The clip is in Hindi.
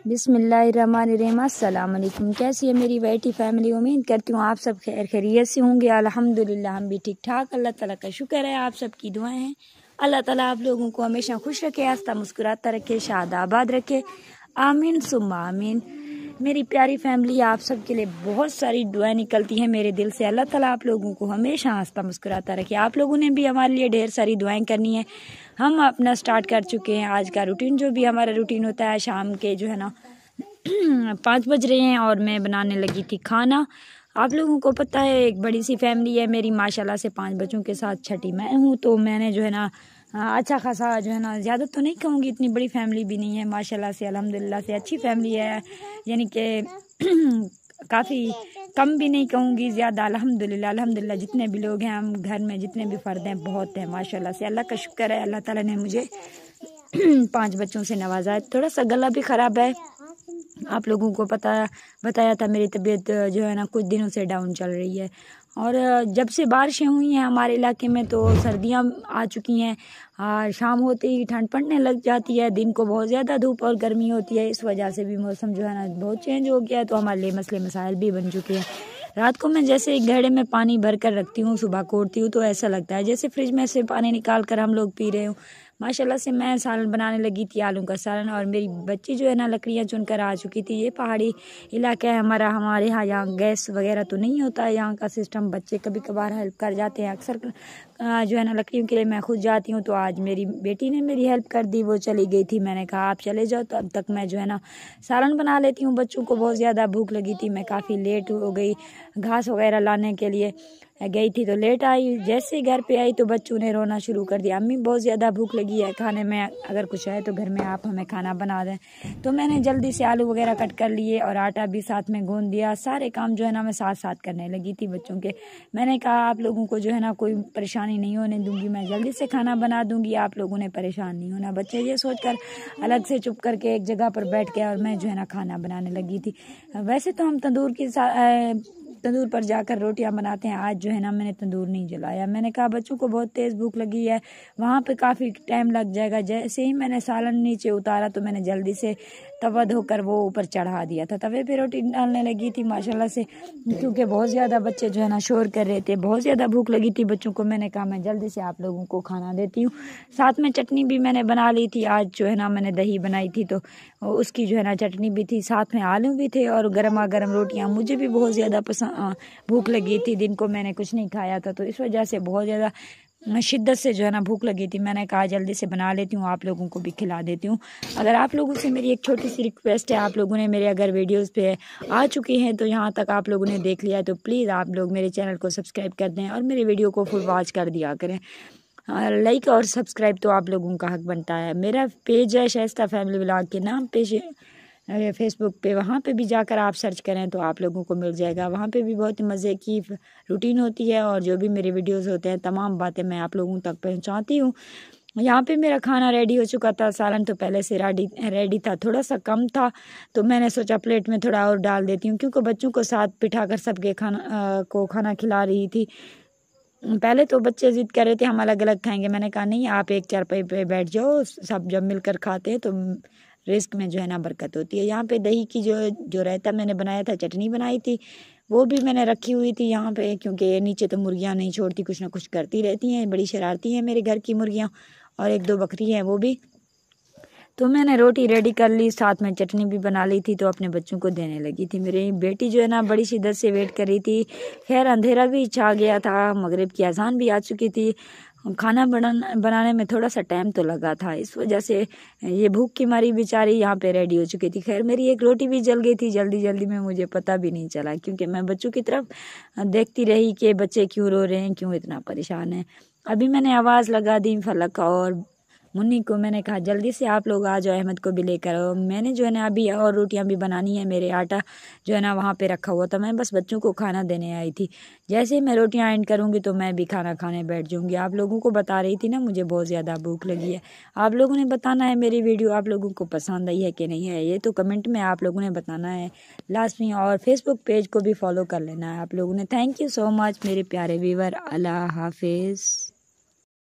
बिस्मिल्लाहिर्रहमानिर्रहीम। अस्सलाम वालेकुम। कैसी है मेरी बैठी फैमिली? उम्मीद करती हूँ आप सब खैर खैरियत से होंगे। अल्हम्दुलिल्लाह हम भी ठीक ठाक। अल्लाह ताला का शुक्र है, आप सबकी दुआएं हैं। अल्लाह ताला आप लोगों को हमेशा खुश रखे, आस्ता मुस्कुराता रखे, शाद आबाद रखे। आमीन सुम्मा आमीन। मेरी प्यारी फैमिली, आप सब के लिए बहुत सारी दुआएं निकलती हैं मेरे दिल से। अल्लाह ताला आप लोगों को हमेशा हंसता मुस्कुराता रखे। आप लोगों ने भी हमारे लिए ढेर सारी दुआएं करनी है। हम अपना स्टार्ट कर चुके हैं आज का रूटीन। जो भी हमारा रूटीन होता है शाम के जो है ना 5 बज रहे हैं और मैं बनाने लगी थी खाना। आप लोगों को पता है एक बड़ी सी फैमिली है मेरी, माशाल्लाह से 5 बच्चों के साथ छठी मैं हूँ। तो मैंने जो है ना अच्छा खासा जो है ना, ज़्यादा तो नहीं कहूँगी, इतनी बड़ी फैमिली भी नहीं है, माशाल्लाह से अल्हम्दुलिल्लाह से अच्छी फैमिली है। यानी कि काफ़ी कम भी नहीं कहूँगी, ज़्यादा। अल्हम्दुलिल्लाह अल्हम्दुलिल्लाह जितने भी लोग हैं, हम घर में जितने भी फ़र्द हैं बहुत हैं माशाल्लाह से। अल्लाह का शुक्र है, अल्लाह ताला ने मुझे 5 बच्चों से नवाजा है। थोड़ा सा गला भी ख़राब है, आप लोगों को बताया था मेरी तबीयत जो है ना कुछ दिनों से डाउन चल रही है। और जब से बारिशें हुई हैं हमारे इलाके में तो सर्दियां आ चुकी हैं। शाम होते ही ठंड पड़ने लग जाती है, दिन को बहुत ज़्यादा धूप और गर्मी होती है। इस वजह से भी मौसम जो है ना बहुत चेंज हो गया है, तो हमारे लिए मसले मसाइल भी बन चुके हैं। रात को मैं जैसे एक घड़े में पानी भर कर रखती हूँ, सुबह कोड़ती हूँ तो ऐसा लगता है जैसे फ्रिज में से पानी निकाल कर हम लोग पी रहे हूँ। माशाल्लाह से मैं सालन बनाने लगी थी, आलू का सालन, और मेरी बच्ची जो है ना लकड़ियाँ चुनकर आ चुकी थी। ये पहाड़ी इलाका है हमारे यहाँ गैस वगैरह तो नहीं होता है यहाँ का सिस्टम। बच्चे कभी कभार हेल्प कर जाते हैं, अक्सर जो है ना लकड़ियों के लिए मैं खुद जाती हूँ। तो आज मेरी बेटी ने मेरी हेल्प कर दी, वो चली गई थी। मैंने कहा आप चले जाओ, तो अब तक मैं जो है ना सालन बना लेती हूँ। बच्चों को बहुत ज़्यादा भूख लगी थी, मैं काफ़ी लेट हो गई, घास वगैरह लाने के लिए गई थी तो लेट आई। जैसे ही घर पे आई तो बच्चों ने रोना शुरू कर दिया, अम्मी बहुत ज़्यादा भूख लगी है, खाने में अगर कुछ है तो घर में आप हमें खाना बना दें। तो मैंने जल्दी से आलू वगैरह कट कर लिए और आटा भी साथ में गूंद दिया। सारे काम जो है ना मैं साथ साथ करने लगी थी बच्चों के। मैंने कहा आप लोगों को जो है ना कोई परेशानी नहीं होने दूंगी, मैं जल्दी से खाना बना दूंगी, आप लोगों ने परेशान नहीं होना। बच्चे ये सोच कर अलग से चुप करके एक जगह पर बैठ गए और मैं जो है ना खाना बनाने लगी थी। वैसे तो हम तंदूर पर जाकर रोटियां बनाते हैं, आज जो है ना मैंने तंदूर नहीं जलाया। मैंने कहा बच्चों को बहुत तेज़ भूख लगी है, वहाँ पे काफ़ी टाइम लग जाएगा। जैसे ही मैंने सालन नीचे उतारा तो मैंने जल्दी से तवा धोकर वो ऊपर चढ़ा दिया था। तवे पे रोटी डालने लगी थी माशाल्लाह से, क्योंकि बहुत ज़्यादा बच्चे जो है ना शोर कर रहे थे, बहुत ज़्यादा भूख लगी थी बच्चों को। मैंने कहा मैं जल्दी से आप लोगों को खाना देती हूँ। साथ में चटनी भी मैंने बना ली थी, आज जो है ना मैंने दही बनाई थी तो उसकी जो है ना चटनी भी थी, साथ में आलू भी थे और गर्मा गर्म रोटियाँ। मुझे भी बहुत ज़्यादा भूख लगी थी, दिन को मैंने कुछ नहीं खाया था तो इस वजह से बहुत ज़्यादा शिद्दत से जो है ना भूख लगी थी। मैंने कहा जल्दी से बना लेती हूँ, आप लोगों को भी खिला देती हूँ। अगर आप लोगों से मेरी एक छोटी सी रिक्वेस्ट है, आप लोगों ने मेरे अगर वीडियोस पे आ चुकी हैं तो यहाँ तक आप लोगों ने देख लिया तो प्लीज़ आप लोग मेरे चैनल को सब्सक्राइब कर दें और मेरे वीडियो को फुल वॉच कर दिया करें। लाइक और सब्सक्राइब तो आप लोगों का हक बनता है। मेरा पेज है शाइस्ता फैमिली व्लॉग के नाम पे फेसबुक पे, वहाँ पे भी जाकर आप सर्च करें तो आप लोगों को मिल जाएगा। वहाँ पे भी बहुत मज़े की रूटीन होती है और जो भी मेरे वीडियोस होते हैं तमाम बातें मैं आप लोगों तक पहुँचाती हूँ। यहाँ पे मेरा खाना रेडी हो चुका था, सालन तो पहले से रेडी था, थोड़ा सा कम था तो मैंने सोचा प्लेट में थोड़ा और डाल देती हूँ, क्योंकि बच्चों को साथ बिठाकर सबके खाना खिला रही थी। पहले तो बच्चे ज़िद कर रहे थे हम अलग अलग खाएंगे, मैंने कहा नहीं आप एक चारपाई पे बैठ जाओ, सब जब मिलकर खाते हैं तो रिस्क में जो है ना बरकत होती है। यहाँ पे दही की जो रायता मैंने बनाया था, चटनी बनाई थी, वो भी मैंने रखी हुई थी यहाँ पे, क्योंकि नीचे तो मुर्गियाँ नहीं छोड़ती, कुछ ना कुछ करती रहती हैं, बड़ी शरारती हैं मेरे घर की मुर्गियाँ, और 1-2 बकरी हैं वो भी। तो मैंने रोटी रेडी कर ली, साथ में चटनी भी बना ली थी तो अपने बच्चों को देने लगी थी। मेरी बेटी जो है ना बड़ी शिद्दत से वेट कर रही थी। खैर अंधेरा भी छा गया था, मगरिब की अजान भी आ चुकी थी। खाना बनाने में थोड़ा सा टाइम तो लगा था, इस वजह से ये भूख की मारी बेचारी यहाँ पे रेडी हो चुकी थी। खैर मेरी एक रोटी भी जल गई थी जल्दी जल्दी में, मुझे पता भी नहीं चला, क्योंकि मैं बच्चों की तरफ देखती रही कि बच्चे क्यों रो रहे हैं, क्यों इतना परेशान हैं। अभी मैंने आवाज़ लगा दी फलक और मुन्नी को, मैंने कहा जल्दी से आप लोग आ जाओ, अहमद को भी लेकर आओ। मैंने जो है ना अभी और रोटियां भी बनानी है, मेरे आटा जो है ना वहाँ पे रखा हुआ था, मैं बस बच्चों को खाना देने आई थी। जैसे ही मैं रोटियां एंड करूँगी तो मैं भी खाना खाने बैठ जाऊँगी। आप लोगों को बता रही थी ना मुझे बहुत ज़्यादा भूख लगी है। आप लोगों ने बताना है मेरी वीडियो आप लोगों को पसंद आई है कि नहीं है, ये तो कमेंट में आप लोगों ने बताना है लास्ट में। और फेसबुक पेज को भी फॉलो कर लेना है आप लोगों ने। थैंक यू सो मच मेरे प्यारे व्यूवर। अल्लाह हाफिज़।